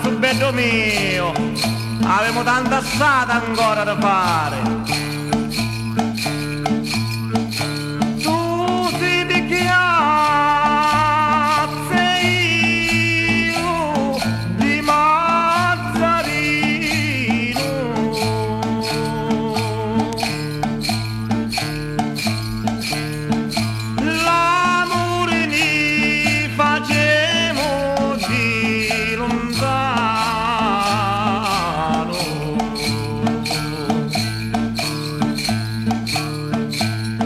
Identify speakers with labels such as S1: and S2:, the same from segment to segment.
S1: Sul bello mio, avevamo tanta strada ancora da fare. Tu si di Chiazza e io di Mazzarino. L'amore mi facemo di lontano.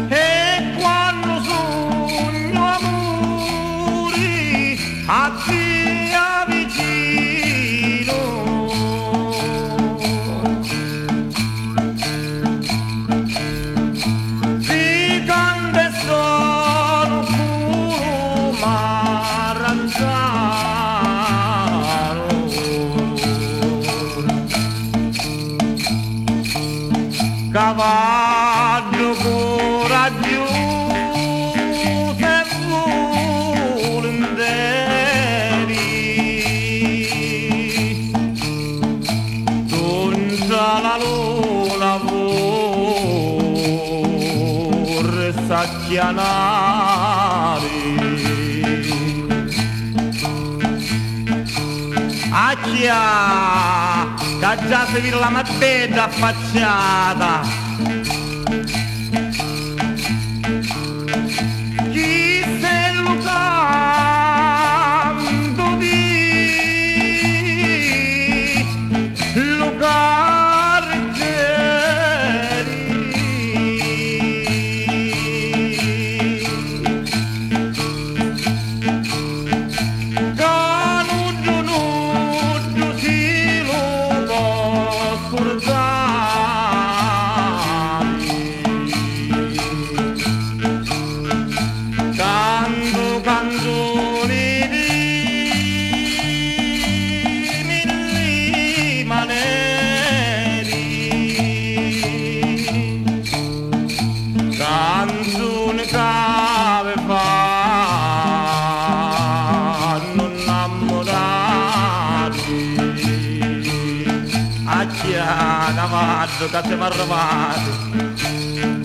S1: E quando sogno amori a te avvicino, ti canta e sono puro maranzano. Cavallo coraggioso e volentieri, donza la luna vorre s'acchianare. Acchia, che già si vede la mattetta affacciata. Chi se lo canto di lo canzoni di milli maneri, canzoni che fanno innamorati. A chi ha cavallo che siamo arrivati.